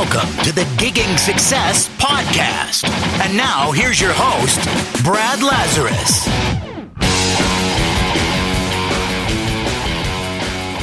Welcome to the Gigging Success Podcast. And now, here's your host, Brad Lazarus.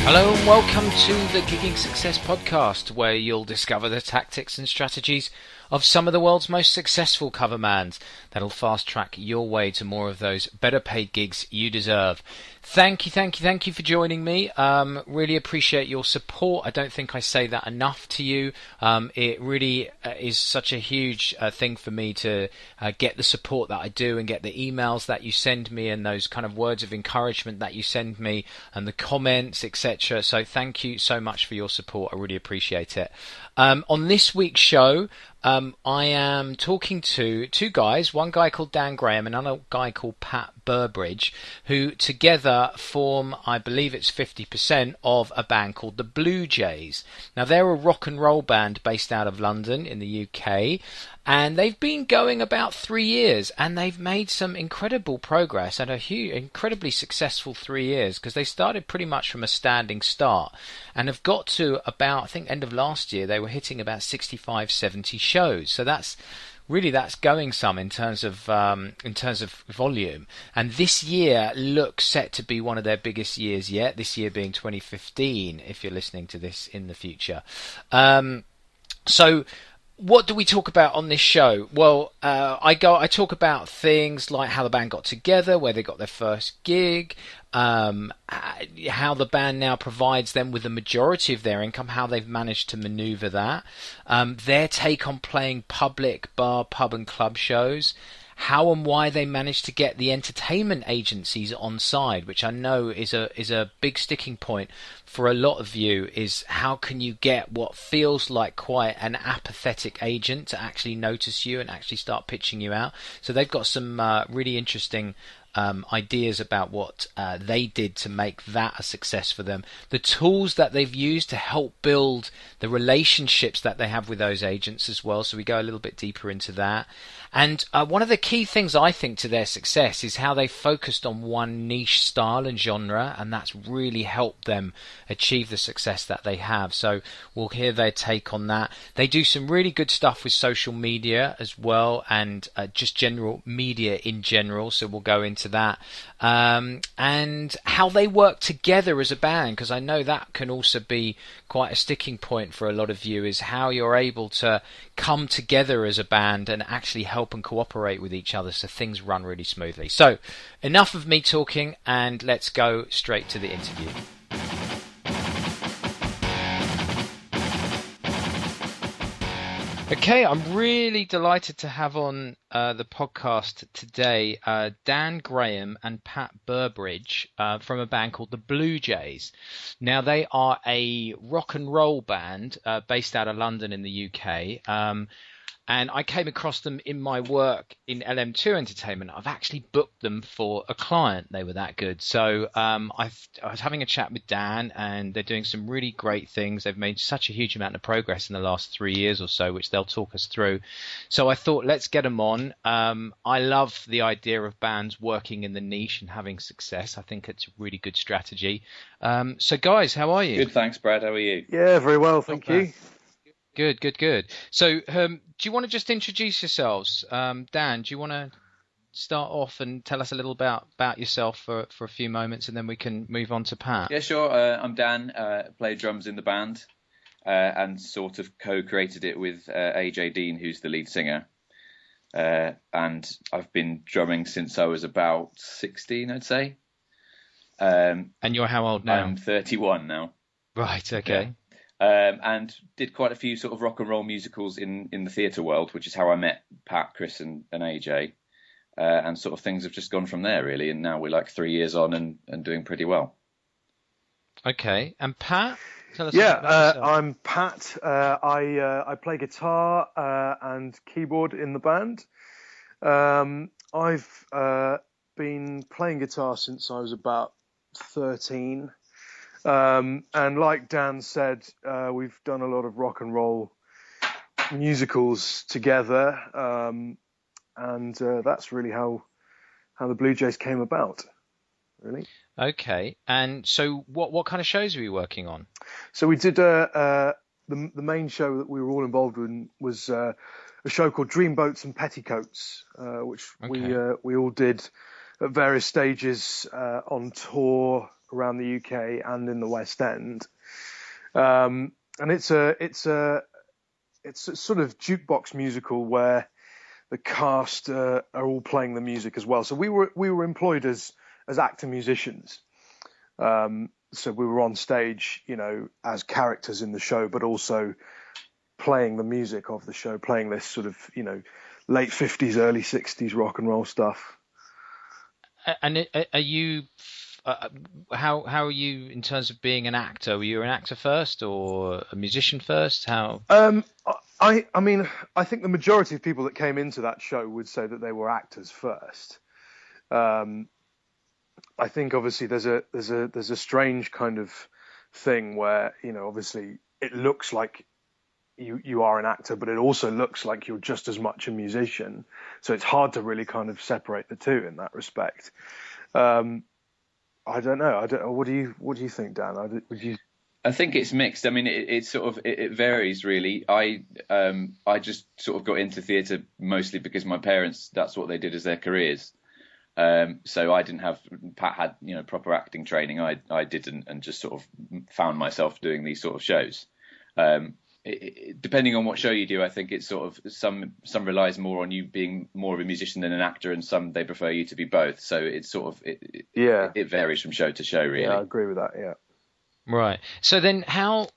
Hello and welcome to the Gigging Success Podcast, where you'll discover the tactics and strategies of some of the world's most successful covermans that'll fast track your way to more of those better paid gigs you deserve. Thank you for joining me. Really appreciate your support. I don't think I say that enough to you. It really is such a huge thing for me to get the support that I do and get the emails that you send me and those kind of words of encouragement that you send me and the comments, etc. So thank you so much for your support. I really appreciate it. On this week's show, I am talking to two guys, one guy called Dan Graham and another guy called Pat Burbridge, who together form, I believe it's 50% of a band called the Bluejays. Now, they're a rock and roll band based out of London in the UK, and they've been going about 3 years, and they've made some incredible progress and a incredibly successful 3 years, because they started pretty much from a standing start and have got to about, I think, end of last year, they were hitting about 65, 70 shows. So that's going some in terms of volume, and this year looks set to be one of their biggest years yet. This year being 2015, if you're listening to this in the future. So what do we talk about on this show? Well, I talk about things like how the band got together, where they got their first gig, how the band now provides them with the majority of their income, how they've managed to maneuver that, their take on playing public bar, pub and club shows, how and why they managed to get the entertainment agencies on side, which I know is a big sticking point for a lot of you, is how can you get what feels like quite an apathetic agent to actually notice you and actually start pitching you out. So they've got some really interesting ideas about what they did to make that a success for them, the tools that they've used to help build the relationships that they have with those agents as well. So we go a little bit deeper into that. And one of the key things I think to their success is how they focused on one niche style and genre, and that's really helped them achieve the success that they have. So we'll hear their take on that. They do some really good stuff with social media as well, and just general media in general. So we'll go into that, and how they work together as a band, because I know that can also be quite a sticking point for a lot of you, is how you're able to come together as a band and actually help and cooperate with each other so things run really smoothly. So enough of me talking, and let's go straight to the interview. Okay, I'm really delighted to have on the podcast today Dan Graham and Pat Burbridge from a band called the Bluejays. Now, they are a rock and roll band based out of London in the UK. And I came across them in my work in LM2 Entertainment. I've actually booked them for a client. They were that good. So I was having a chat with Dan, and they're doing some really great things. They've made such a huge amount of progress in the last 3 years or so, which they'll talk us through. So I thought, let's get them on. I love the idea of bands working in the niche and having success. I think it's a really good strategy. So guys, how are you? Good, thanks, Brad. How are you? Yeah, very well, thank you. Good. So, do you want to just introduce yourselves? Dan, do you want to start off and tell us a little about yourself for a few moments, and then we can move on to Pat? Yeah, sure. I'm Dan, play drums in the band, and sort of co-created it with AJ Dean, who's the lead singer. And I've been drumming since I was about 16, I'd say. And you're how old now? I'm 31 now. Right, okay. Yeah. And did quite a few sort of rock and roll musicals in the theatre world, which is how I met Pat, Chris and AJ. And sort of things have just gone from there, really. And now we're like 3 years on and doing pretty well. Okay. And Pat? Tell us about yourself. I'm Pat. I play guitar and keyboard in the band. I've been playing guitar since I was about 13. And like Dan said, we've done a lot of rock and roll musicals together, and that's really how the Bluejays came about, really. Okay, and so what kind of shows were you working on? So we did a the main show that we were all involved in was a show called Dreamboats and Petticoats, which we all did at various stages on tour around the UK and in the West End. And it's a sort of jukebox musical where the cast are all playing the music as well. So we were employed as actor musicians. So we were on stage, as characters in the show, but also playing the music of the show, playing this sort of, late 50s, early 60s rock and roll stuff. And are you, how are you in terms of being an actor? Were you an actor first or a musician first? How? I mean, I think the majority of people that came into that show would say that they were actors first. I think obviously there's a strange kind of thing where, obviously it looks like you are an actor, but it also looks like you're just as much a musician. So it's hard to really kind of separate the two in that respect. I don't know. What do you think, Dan? I think it's mixed. I mean, it sort of it varies really. I just sort of got into theatre mostly because my parents, that's what they did as their careers. So I didn't have, Pat had, proper acting training. I didn't, and just sort of found myself doing these sort of shows. Depending on what show you do, I think it's sort of some relies more on you being more of a musician than an actor, and some they prefer you to be both. So it's sort of it varies from show to show, really. Yeah, I agree with that. Yeah. Right. So then, how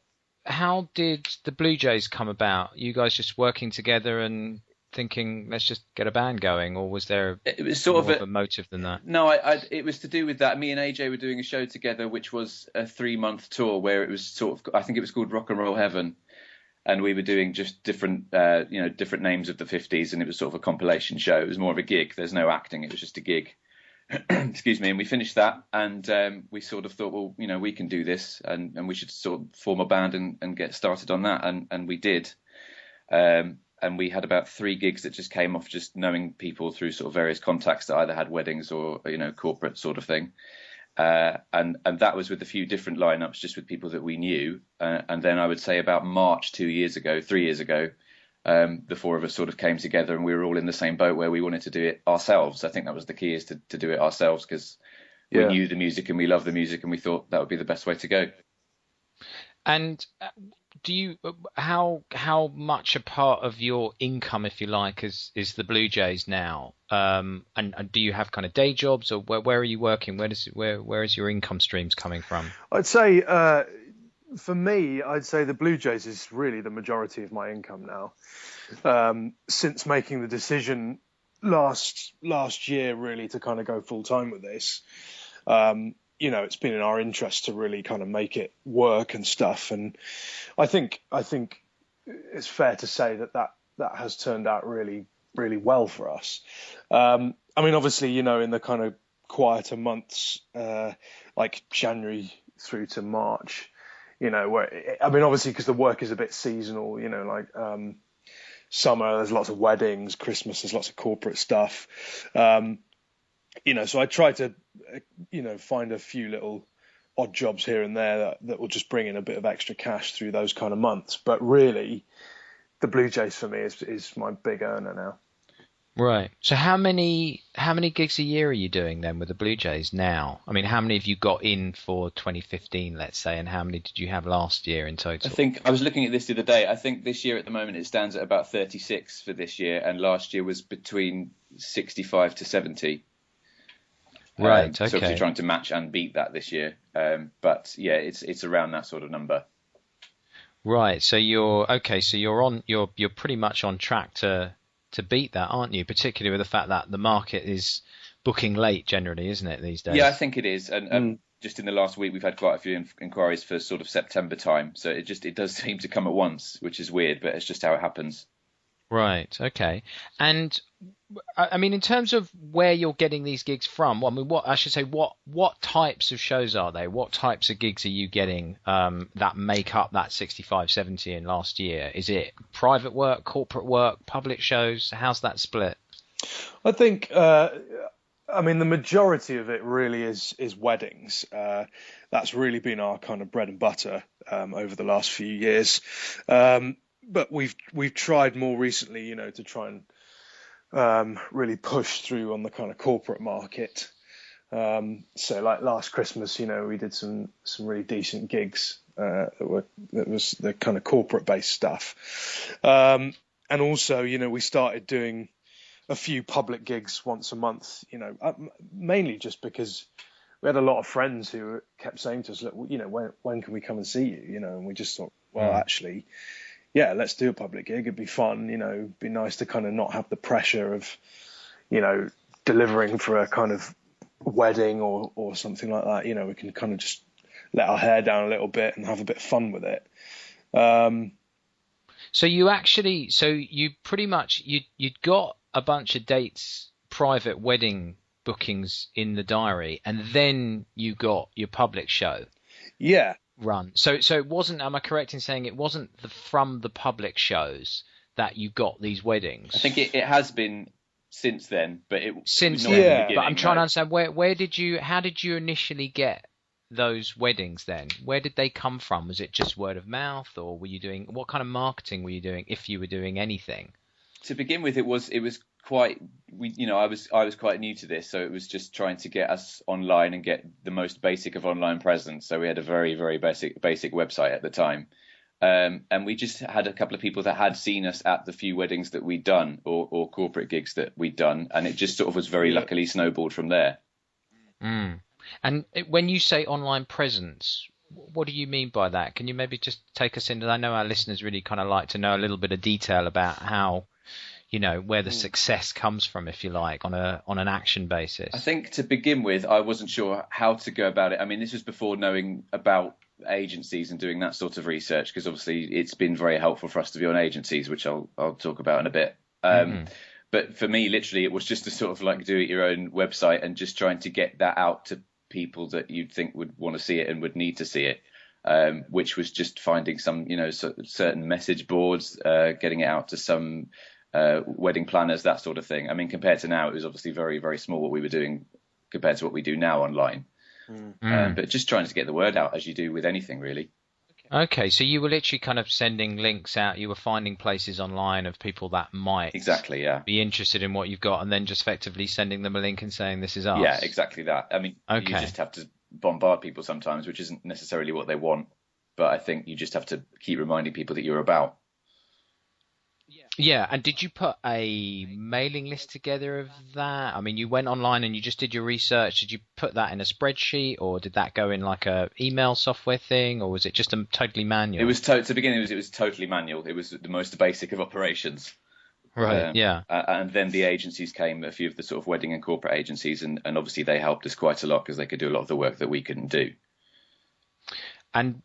did the Bluejays come about? You guys just working together and thinking, let's just get a band going, or was there it was sort more of a motive than that? No, it was to do with that. Me and AJ were doing a show together, which was a 3-month tour where it was sort of, I think it was called Rock and Roll Heaven. And we were doing just different, different names of the 50s, and it was sort of a compilation show. It was more of a gig. There's no acting. It was just a gig. Excuse me. And we finished that, and we sort of thought, well, we can do this, and we should sort of form a band and get started on that. And we did. And we had about 3 gigs that just came off just knowing people through sort of various contacts that either had weddings or, corporate sort of thing. And that was with a few different lineups, just with people that we knew. And then I would say about March 3 years ago, the 4 of us sort of came together, and we were all in the same boat where we wanted to do it ourselves. I think that was the key, is to do it ourselves, because we knew the music and we loved the music, and we thought that would be the best way to go. And how much a part of your income, if you like, is the Bluejays now? And do you have kind of day jobs, or where are you working? Where is your income streams coming from? I'd say for me, the Bluejays is really the majority of my income now. Since making the decision last year, really, to kind of go full time with this. It's been in our interest to really kind of make it work and stuff. And I think it's fair to say that has turned out really, really well for us. I mean, obviously, in the kind of quieter months, like January through to March, obviously because the work is a bit seasonal, summer, there's lots of weddings, Christmas, there's lots of corporate stuff. So I try to, find a few little odd jobs here and there that will just bring in a bit of extra cash through those kind of months. But really, the Bluejays for me is my big earner now. Right. So how many gigs a year are you doing then with the Bluejays now? I mean, how many have you got in for 2015, let's say, and how many did you have last year in total? I think I was looking at this the other day. I think this year at the moment it stands at about 36 for this year, and last year was between 65 to 70. Right. Okay. So we're trying to match and beat that this year. But yeah, it's around that sort of number. Right. So you're pretty much on track to beat that, aren't you? Particularly with the fact that the market is booking late generally, isn't it, these days? Yeah, I think it is. And just in the last week, we've had quite a few inquiries for sort of September time. So it does seem to come at once, which is weird, but it's just how it happens. Right. Okay. And I mean, in terms of where you're getting these gigs from, what types of shows are they? What types of gigs are you getting that make up that 65, 70 in last year? Is it private work, corporate work, public shows? How's that split? I think I mean, the majority of it really is weddings. That's really been our kind of bread and butter over the last few years. But we've tried more recently, to try and really push through on the kind of corporate market. So like last Christmas, we did some really decent gigs that was the kind of corporate based stuff. And also, we started doing a few public gigs once a month, mainly just because we had a lot of friends who kept saying to us, look, when can we come and see you? And we just thought, well, actually, yeah, let's do a public gig. It'd be fun, it'd be nice to kind of not have the pressure of, delivering for a kind of wedding or something like that. We can kind of just let our hair down a little bit and have a bit of fun with it. So you pretty much, you'd got a bunch of dates, private wedding bookings in the diary, and then you got your public show. Yeah. Run. So it wasn't, am I correct in saying it wasn't from the public shows that you got these weddings? I think it has been since then, but but I'm trying to understand how did you initially get those weddings then? Where did they come from? Was it just word of mouth, or what kind of marketing were you doing, if you were doing anything? To begin with, it was quite, I was quite new to this, so it was just trying to get us online and get the most basic of online presence. So we had a very, very basic website at the time. And we just had a couple of people that had seen us at the few weddings that we'd done or corporate gigs that we'd done. And it just sort of was very luckily snowballed from there. Mm. And when you say online presence, what do you mean by that? Can you maybe just take us into, I know our listeners really kind of like to know a little bit of detail about how, where the success comes from, if you like, on an action basis. I think to begin with, I wasn't sure how to go about it. I mean, this was before knowing about agencies and doing that sort of research, because obviously it's been very helpful for us to be on agencies, which I'll talk about in a bit. But for me, literally, it was just to sort of like do it your own website and just trying to get that out to people that you'd think would want to see it and would need to see it. Which was just finding some, certain message boards, getting it out to some wedding planners, that sort of thing. I mean, compared to now, it was obviously very, very small what we were doing compared to what we do now online. But just trying to get the word out, as you do with anything, really. Okay, so you were literally kind of sending links out. You were finding places online of people that might be interested in what you've got, and then just effectively sending them a link and saying, this is us. Yeah, exactly that. I mean, you just have to bombard people sometimes, which isn't necessarily what they want. But I think you just have to keep reminding people that you're about. Yeah, and did you put a mailing list together of that? I mean, you went online and you just did your research. Did you put that in a spreadsheet, or did that go in like a email software thing, or was it just totally manual? It was to begin. It was totally manual. It was the most basic of operations. Right. Yeah. And then the agencies came, a few of the sort of wedding and corporate agencies, and obviously they helped us quite a lot because they could do a lot of the work that we couldn't do. And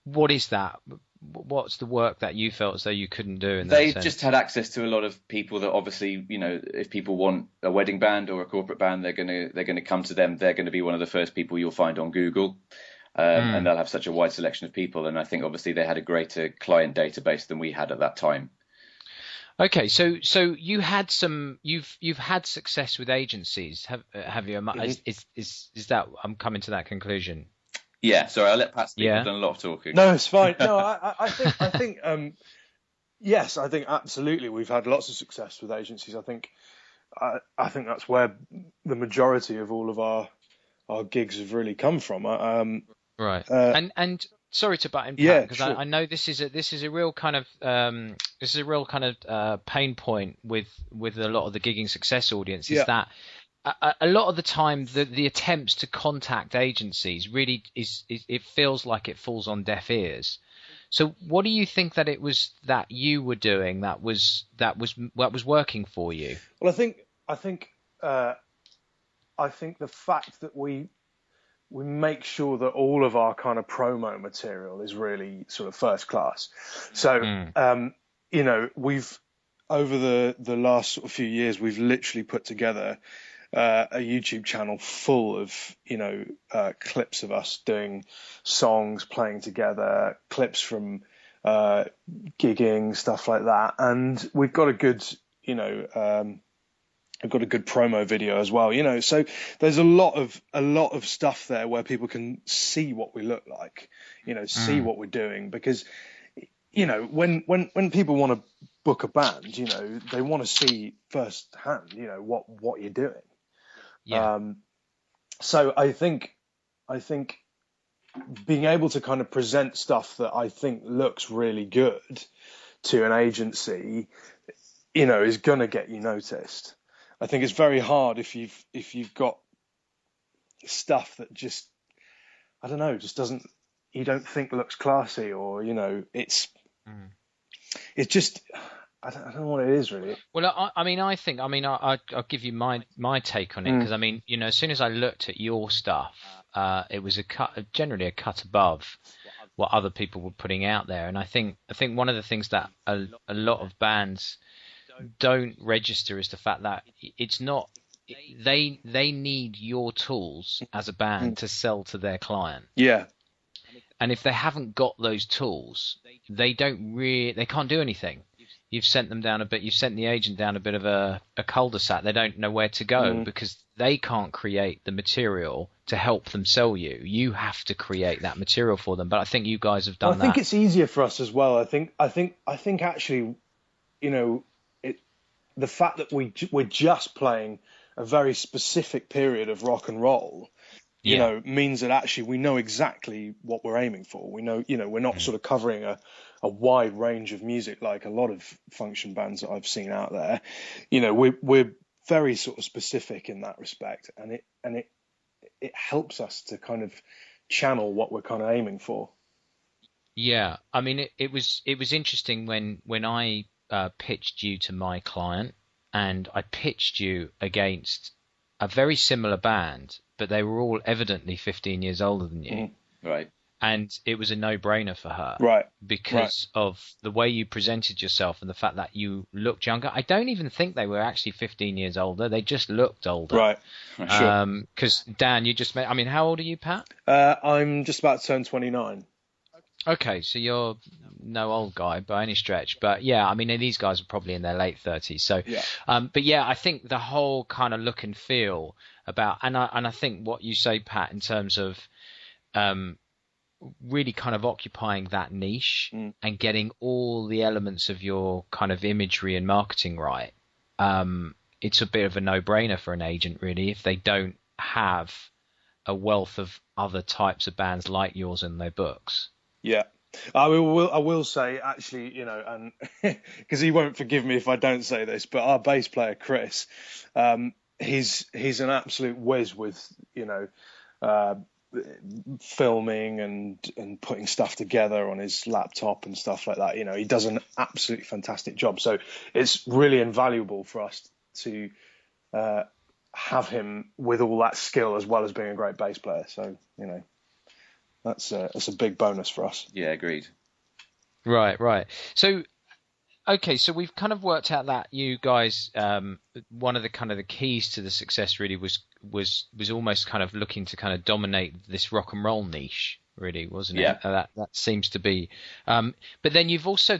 what is that? What's the work that you felt as though you couldn't do? They just had access to a lot of people that obviously, if people want a wedding band or a corporate band, they're gonna come to them. They're going to be one of the first people you'll find on Google, and they'll have such a wide selection of people. And I think obviously they had a greater client database than we had at that time. Okay, so you had you've had success with agencies, have you? Is that, I'm coming to that conclusion? Yeah, sorry, I'll let Pat speak. I've done a lot of talking. No, it's fine. No, I think yes, I think absolutely we've had lots of success with agencies. I think that's where the majority of all of our gigs have really come from. Right. And sorry to butt in, because sure. I know this is a real kind of pain point with a lot of the gigging success audience, is that a lot of the time the attempts to contact agencies really it feels like it falls on deaf ears. So what do you think that it was that you were doing that was working for you? Well, I think the fact that we make sure that all of our kind of promo material is really sort of first class. So we've over the last sort of few years, we've literally put together a YouTube channel full of clips of us doing songs, playing together, clips from gigging, stuff like that. And we've got a good I've got a good promo video as well, you know. So there's a lot of stuff there where people can see what we look like, you know, see what we're doing, because, you know, when people want to book a band, you know, they want to see firsthand, you know, what you're doing. Yeah. So I think being able to kind of present stuff that I think looks really good to an agency, you know, is going to get you noticed. I think it's very hard if you've got stuff that just, I don't know, just doesn't, you don't think looks classy, or, you know, it's just, I don't know what it is really. Well, I'll give you my take on it, because I mean, you know, as soon as I looked at your stuff, it was generally a cut above what other people were putting out there, and I think one of the things that a lot of bands don't register is the fact that it's not, they need your tools as a band to sell to their client. Yeah. And if they haven't got those tools, they can't do anything. You've sent the agent down a bit of a cul-de-sac. They don't know where to go because they can't create the material to help them sell you. You have to create that material for them. But I think you guys have done that. I think it's easier for us as well. I think actually, you know, the fact that we're just playing a very specific period of rock and roll, you know, means that actually we know exactly what we're aiming for. We know, you know, we're not sort of covering a wide range of music like a lot of function bands that I've seen out there. You know, we're very sort of specific in that respect, and it helps us to kind of channel what we're kind of aiming for. Yeah, I mean, it was interesting when I pitched you to my client, and I pitched you against a very similar band, but they were all evidently 15 years older than you. Right. And it was a no-brainer for her. Right. Because of the way you presented yourself and the fact that you looked younger. I don't even think they were actually 15 years older. They just looked older. Right. Sure. Because Dan, you just met, I mean, how old are you, Pat? I'm just about to turn 29. Okay, so you're no old guy by any stretch, but yeah, I mean, these guys are probably in their late 30s. So, yeah. But yeah, I think the whole kind of look and feel about, and I think what you say, Pat, in terms of really kind of occupying that niche and getting all the elements of your kind of imagery and marketing right, it's a bit of a no-brainer for an agent, really, if they don't have a wealth of other types of bands like yours in their books. Yeah, I will say, actually, you know, and because he won't forgive me if I don't say this, but our bass player Chris, he's an absolute whiz with, you know, filming and putting stuff together on his laptop and stuff like that. You know, he does an absolutely fantastic job. So it's really invaluable for us to have him with all that skill as well as being a great bass player. So, you know, that's a big bonus for us. Yeah, agreed. Right. So, okay, so we've kind of worked out that you guys, one of the kind of the keys to the success really was almost kind of looking to kind of dominate this rock and roll niche, really, wasn't it? Yeah. That seems to be. But then you've also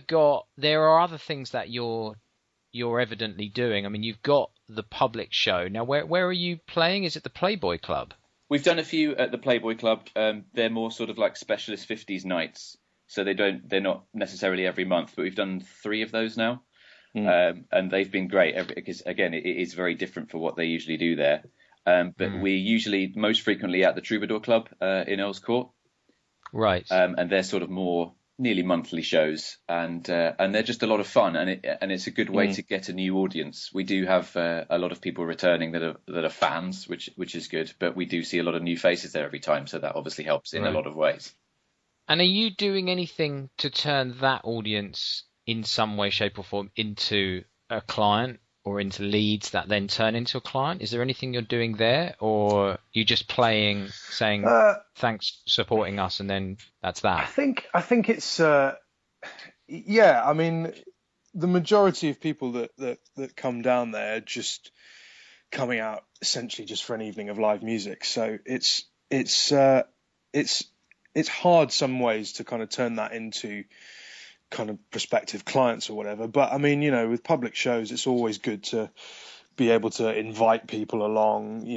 there are other things that you're evidently doing. I mean, you've got the public show. Now, where are you playing? Is it the Playboy Club? We've done a few at the Playboy Club. They're more sort of like specialist 50s nights. So they're not necessarily every month, but we've done 3 of those now. And they've been great because, again, it is very different for what they usually do there. But we're usually most frequently at the Troubadour Club in Earls Court. Right. And they're sort of more nearly monthly shows, and they're just a lot of fun, and it's a good way to get a new audience. We do have a lot of people returning that are fans, which is good, but we do see a lot of new faces there every time, so that obviously helps in a lot of ways. And are you doing anything to turn that audience in some way, shape or form into a client or into leads that then turn into a client? Is there anything you're doing there, or are you just playing, saying thanks for supporting us, and then that's that? I think it's yeah. I mean, the majority of people that come down there are just coming out essentially just for an evening of live music. So it's hard some ways to kind of turn that into kind of prospective clients or whatever. But I mean, you know, with public shows, it's always good to be able to invite people along,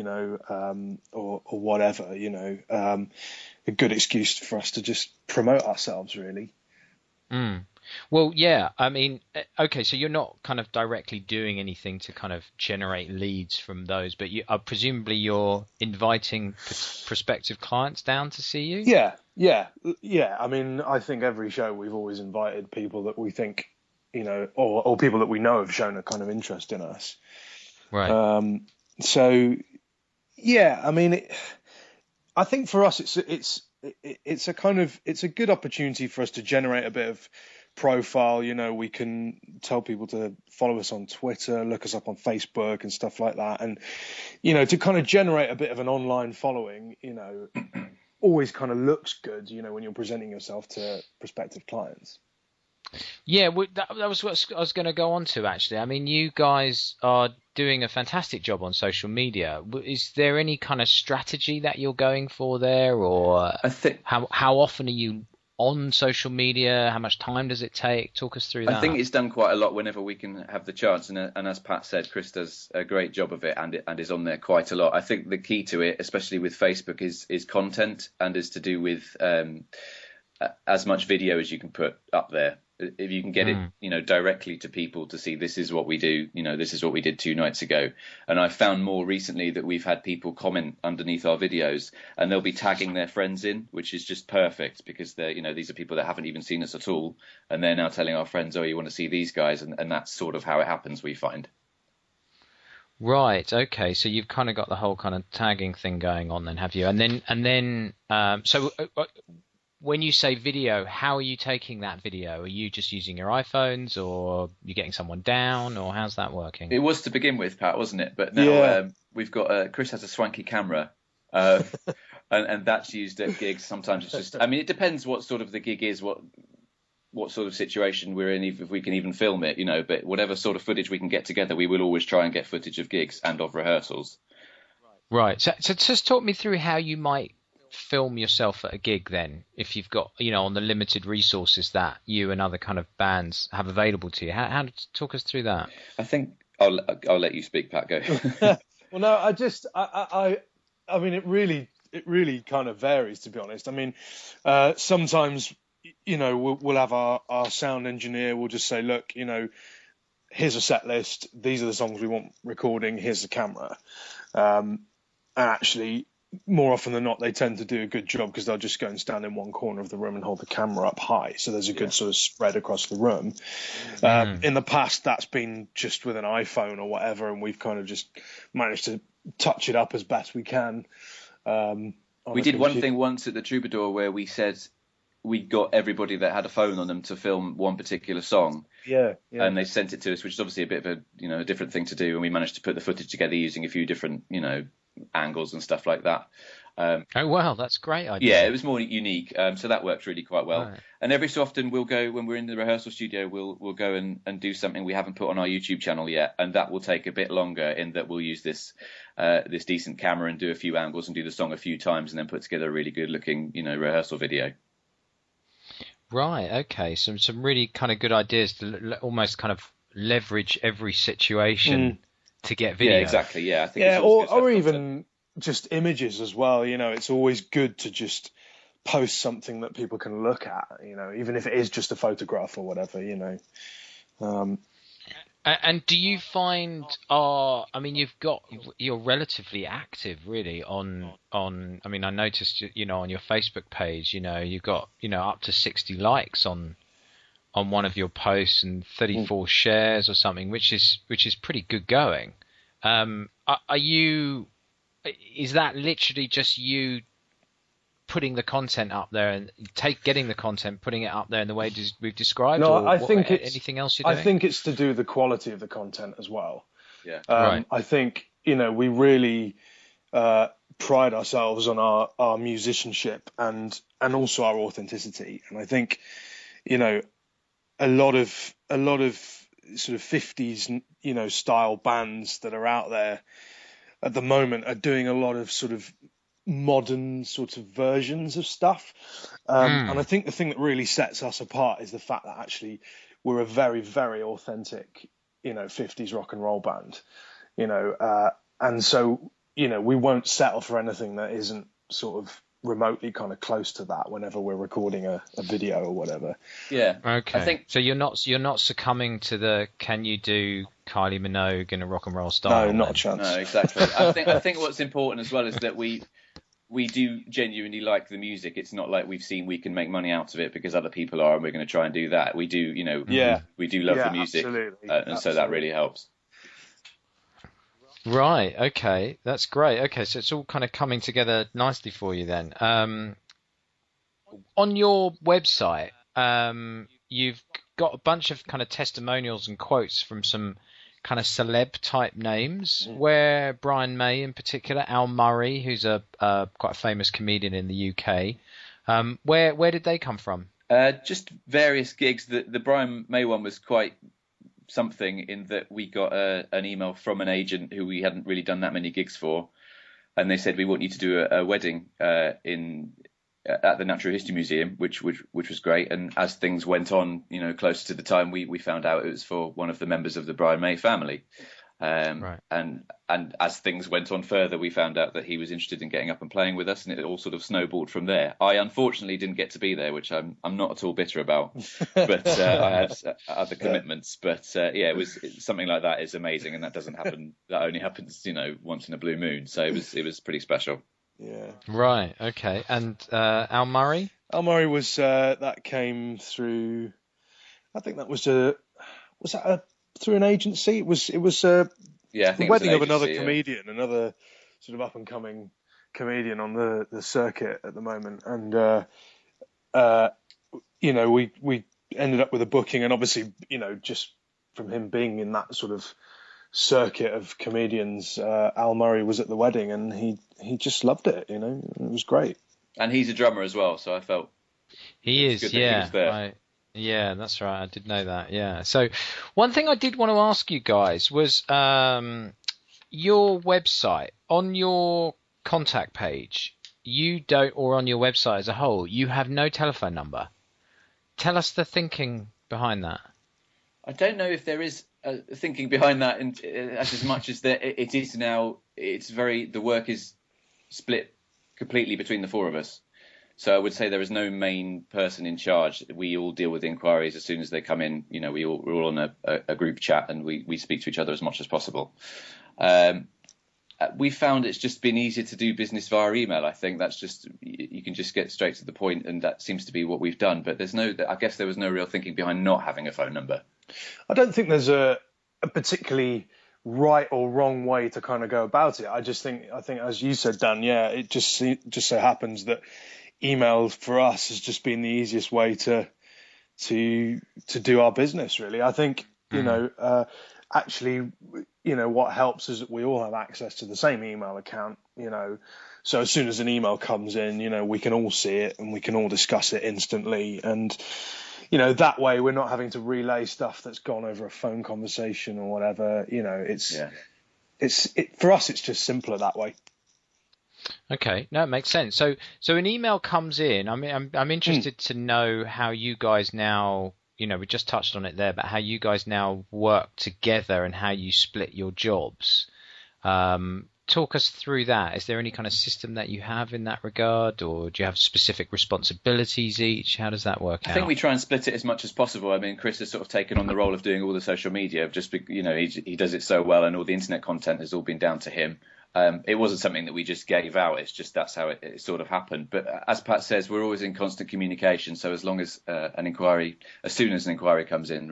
or whatever, a good excuse for us to just promote ourselves, really. Mm. Well, yeah, I mean, okay, so you're not kind of directly doing anything to kind of generate leads from those, but presumably you're inviting prospective clients down to see you? Yeah. I mean, I think every show we've always invited people that we think, or people that we know have shown a kind of interest in us. Right. So, yeah, I mean, I think for us, it's a good opportunity for us to generate a bit of profile. We can tell people to follow us on Twitter, look us up on Facebook and stuff like that. And, to kind of generate a bit of an online following, always kind of looks good, when you're presenting yourself to prospective clients. Yeah, well, that was what I was going to go on to, actually. I mean, you guys are doing a fantastic job on social media. Is there any kind of strategy that you're going for there, or I think how often are you on social media? How much time does it take? Talk us through that. I think it's done quite a lot whenever we can have the chance, and as Pat said, Chris does a great job of it, and is on there quite a lot. I think the key to it, especially with Facebook, is content, and is to do with as much video as you can put up there. If you can get it, directly to people to see, this is what we do, this is what we did 2 nights ago. And I've found more recently that we've had people comment underneath our videos, and they'll be tagging their friends in, which is just perfect, because they're, these are people that haven't even seen us at all, and they're now telling our friends, oh, you want to see these guys, and that's sort of how it happens, we find. Right. Okay. So you've kind of got the whole kind of tagging thing going on, then, have you? And then, so. When you say video, how are you taking that video? Are you just using your iPhones, or are you getting someone down, or how's that working? It was to begin with, Pat, wasn't it? But now we've got Chris has a swanky camera, and that's used at gigs. Sometimes it's just, I mean, it depends what sort of the gig is, what sort of situation we're in, if we can even film it, But whatever sort of footage we can get together, we will always try and get footage of gigs and of rehearsals. Right. So just talk me through how you might film yourself at a gig then, if you've got, on the limited resources that you and other kind of bands have available to you. How talk us through that? I think I'll let you speak, Pat. Go. Well, no, I mean, it really kind of varies, to be honest. I mean, sometimes, we'll have our sound engineer will just say, look, here's a set list. These are the songs we want recording. Here's the camera. And actually, more often than not, they tend to do a good job, because they'll just go and stand in one corner of the room and hold the camera up high. So there's a good sort of spread across the room. In the past, that's been just with an iPhone or whatever, and we've kind of just managed to touch it up as best we can. We did one thing once at the Troubadour where we said we got everybody that had a phone on them to film one particular song. Yeah. And they sent it to us, which is obviously a bit of a different thing to do. And we managed to put the footage together using a few different, angles and stuff like that. Oh, wow, that's a great idea. Yeah, it was more unique. So that worked really quite well. Right. And every so often we'll go, when we're in the rehearsal studio, we'll go and do something we haven't put on our YouTube channel yet. And that will take a bit longer, in that we'll use this decent camera and do a few angles and do the song a few times, and then put together a really good looking, rehearsal video. Right. Okay. Some really kind of good ideas to almost kind of leverage every situation to get video. Yeah, exactly. Yeah, I think. Yeah, or even just images as well. It's always good to just post something that people can look at. Even if it is just a photograph or whatever. And do you find, I mean, you're relatively active really on, I mean, I noticed, on your Facebook page, you've got, up to 60 likes on one of your posts and 34 shares or something, which is pretty good going. Is that literally just you putting the content up there and getting the content, putting it up there in the way we've described? No, or I think it's anything else you're doing? I think it's to do with the quality of the content as well. Yeah. Right. I think, we really pride ourselves on our musicianship and also our authenticity. And I think, a lot of sort of 50s, style bands that are out there at the moment are doing a lot of sort of modern sort of versions of stuff. And I think the thing that really sets us apart is the fact that actually we're a very, very authentic, 50s rock and roll band. And so, we won't settle for anything that isn't sort of remotely kind of close to that whenever we're recording a video or whatever. Yeah. Okay. I think so. You're not succumbing to the can you do Kylie Minogue in a rock and roll style? No, not a chance. No, exactly. I think what's important as well is that we do genuinely like the music. It's not like we've seen we can make money out of it because other people are, and we're going to try and do that. We do, we do love the music, and so that really helps. Right. Okay. That's great. Okay. So it's all kind of coming together nicely for you then. On your website, you've got a bunch of kind of testimonials and quotes from some kind of celeb type names, where Brian May in particular, Al Murray, who's a quite a famous comedian in the UK. Where did they come from? Just various gigs. The Brian May one was quite something in that we got an email from an agent who we hadn't really done that many gigs for, and they said, we want you to do a wedding at the Natural History Museum, which was great. And as things went on, closer to the time, we found out it was for one of the members of the Brian May family. Right. And as things went on further, we found out that he was interested in getting up and playing with us, and it all sort of snowballed from there. I unfortunately didn't get to be there, which I'm not at all bitter about, but I had other commitments. But it was something like that is amazing, and that doesn't happen. That only happens, once in a blue moon. So it was pretty special. Yeah. Right. Okay. And Al Murray? Al Murray was that came through. I think that was through an agency. It was I think the it was wedding an of another agency, comedian, another sort of up and coming comedian on the circuit at the moment, and we ended up with a booking, and obviously just from him being in that sort of circuit of comedians, Al Murray was at the wedding, and he just loved it. It was great. And he's a drummer as well, so I felt he is. Yeah, he was there. Yeah, that's right. I did know that. Yeah. So one thing I did want to ask you guys was your website. On your contact page, you don't, or on your website as a whole, you have no telephone number. Tell us the thinking behind that. I don't know if there is thinking behind that, as much as that it is now. The work is split completely between the four of us. So I would say there is no main person in charge. We all deal with inquiries as soon as they come in. We're all on a group chat, and we speak to each other as much as possible. We found it's just been easier to do business via email. I think that's just, you can just get straight to the point, and that seems to be what we've done. But I guess there was no real thinking behind not having a phone number. I don't think there's a particularly right or wrong way to kind of go about it. I think as you said, Dan, it just so happens that email for us has just been the easiest way to do our business, really. I think actually what helps is that we all have access to the same email account, so as soon as an email comes in, we can all see it and we can all discuss it instantly, and that way we're not having to relay stuff that's gone over a phone conversation or whatever. For us it's just simpler that way. Okay, no, it makes sense. So an email comes in. I mean, I'm interested to know how you guys now, we just touched on it there, but how you guys now work together and how you split your jobs. Talk us through that. Is there any kind of system that you have in that regard, or do you have specific responsibilities each? How does that work out? I think we try and split it as much as possible. I mean, Chris has sort of taken on the role of doing all the social media, just he does it so well, and all the internet content has all been down to him. It wasn't something that we just gave out. It's just that's how it sort of happened. But as Pat says, we're always in constant communication. So as soon as an inquiry comes in,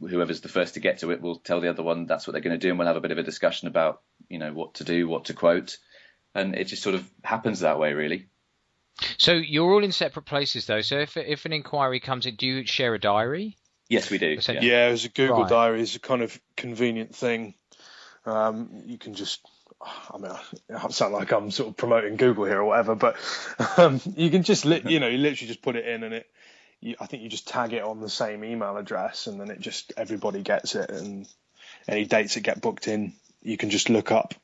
whoever's the first to get to it will tell the other one that's what they're going to do, and we'll have a bit of a discussion about what to do, what to quote, and it just sort of happens that way, really. So you're all in separate places, though. So if an inquiry comes in, do you share a diary? Yes, we do. Yeah, it was a Google diary. It's a kind of convenient thing. You can just, I sound like I'm sort of promoting Google here or whatever, but you can just, you literally just put it in, and I think you just tag it on the same email address, and then everybody gets it, and any dates that get booked in, you can just look up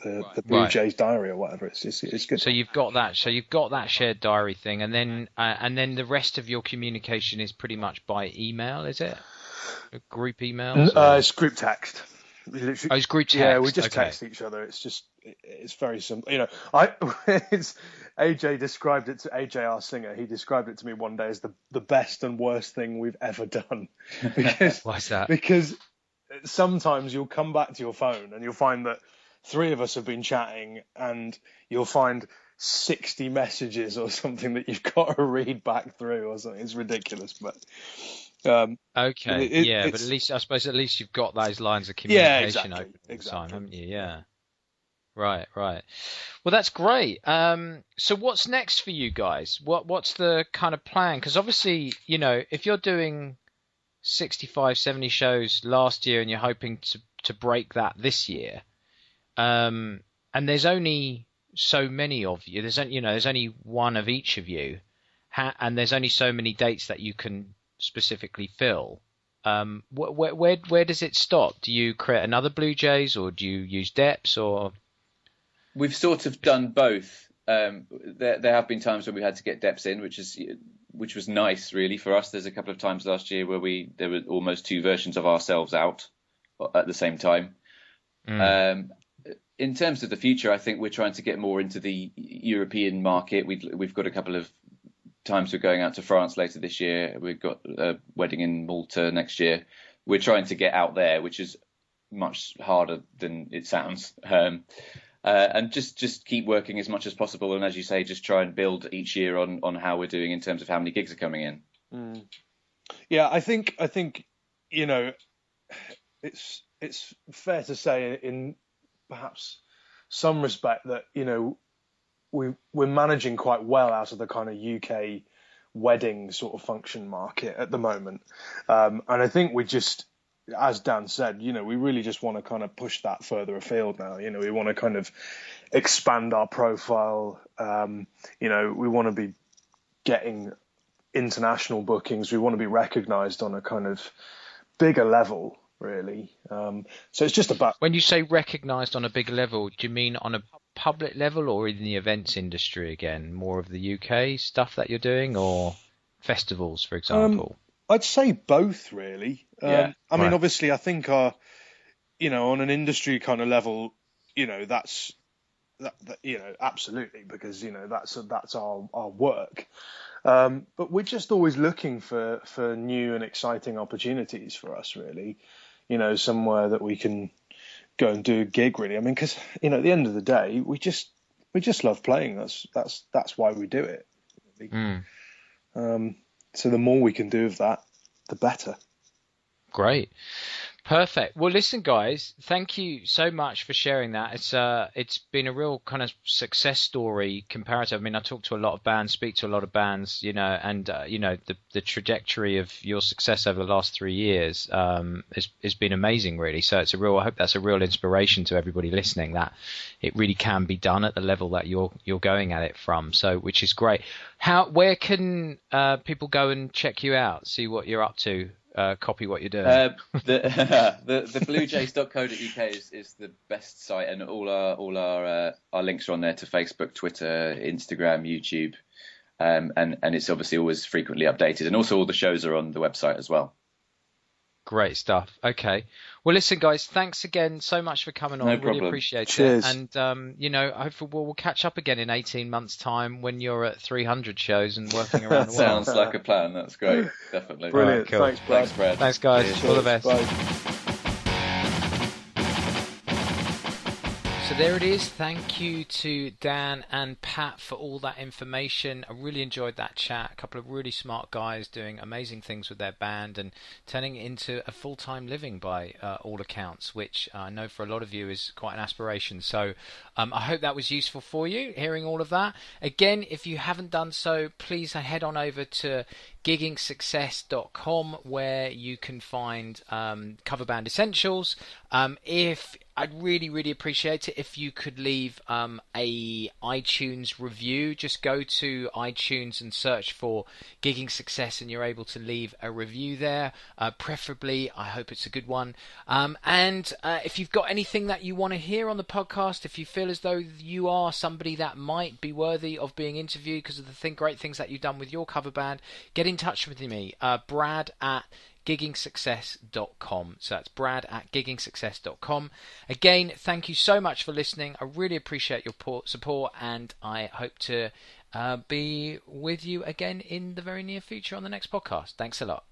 the Bluejays diary or whatever. It's good. So you've got that. So you've got that shared diary thing, and then the rest of your communication is pretty much by email, is it? A group email? It's group text. We literally, Oh, it's group text. Yeah, we just Okay. text each other. It's very simple. It's AJ, our singer, he described it to me one day as the best and worst thing we've ever done. Because Why's that? because sometimes you'll come back to your phone and you'll find that three of us have been chatting, and you'll find 60 messages or something that you've got to read back through or something. It's ridiculous, but Okay, but at least, I suppose, at least you've got those lines of communication open all the time, haven't you? Yeah. Right. Well, that's great. So what's next for you guys? What's the kind of plan? Because obviously, if you're doing 65, 70 shows last year and you're hoping to break that this year, and there's only so many of you. There's only one of each of you, and there's only so many dates that you can specifically fill. Where does it stop? Do you create another Bluejays, or do you use Deps, or? We've sort of done both. There have been times when we had to get Deps in, which was nice, really, for us. There's a couple of times last year where there were almost two versions of ourselves out at the same time. In terms of the future, I think we're trying to get more into the European market. We've got a couple of times we're going out to France later this year. We've got a wedding in Malta next year. We're trying to get out there, which is much harder than it sounds. And just keep working as much as possible, and as you say, just try and build each year on how we're doing in terms of how many gigs are coming in. Yeah, I think it's fair to say in perhaps some respect that we're managing quite well out of the kind of UK wedding sort of function market at the moment, and I think we just, as Dan said, we really just want to kind of push that further afield now. We want to kind of expand our profile. We want to be getting international bookings. We want to be recognised on a kind of bigger level, really. So it's just about... When you say recognised on a bigger level, do you mean on a public level or in the events industry again? More of the UK stuff that you're doing, or festivals, for example? I'd say both, really. Yeah. I mean, obviously, I think on an industry kind of level, that's absolutely, because that's our work. But we're just always looking for new and exciting opportunities for us, really. Somewhere that we can go and do a gig, really. I mean, because at the end of the day, we just love playing. That's why we do it. Really. So the more we can do of that, the better. Great. Perfect. Well, listen, guys, thank you so much for sharing that. It's been a real kind of success story comparative. I mean, I talk to a lot of bands, speak to a lot of bands, and the trajectory of your success over the last 3 years has been amazing, really. So I hope that's a real inspiration to everybody listening, that it really can be done at the level that you're going at it from. So, which is great. Where can people go and check you out, see what you're up to? Copy what you're doing. The bluejays.co.uk is the best site, and all our links are on there to Facebook, Twitter, Instagram, YouTube, and it's obviously always frequently updated, and also all the shows are on the website as well. Great stuff. Okay. Well, listen, guys, thanks again so much for coming on. No problem. Really appreciate Cheers. it. And, hopefully we'll catch up again in 18 months' time when you're at 300 shows and working around the world. Sounds like a plan. That's great. Definitely. Brilliant. Right, cool. Thanks, Brad. Thanks, Brad. Thanks, guys. Cheers. All the best. Bye. So there it is. Thank you to Dan and Pat for all that information. I really enjoyed that chat. A couple of really smart guys doing amazing things with their band and turning it into a full-time living by all accounts, which I know for a lot of you is quite an aspiration. So I hope that was useful for you, hearing all of that. Again, if you haven't done so, please head on over to giggingsuccess.com, where you can find cover band essentials. I'd really, really appreciate it if you could leave a iTunes review. Just go to iTunes and search for Gigging Success, and you're able to leave a review there. Preferably, I hope it's a good one. And if you've got anything that you want to hear on the podcast, if you feel as though you are somebody that might be worthy of being interviewed because of the great things that you've done with your cover band, get in touch with me, Brad at giggingsuccess.com. So that's Brad at giggingsuccess.com. Again, thank you so much for listening. I really appreciate your support, and I hope to be with you again in the very near future on the next podcast. Thanks a lot.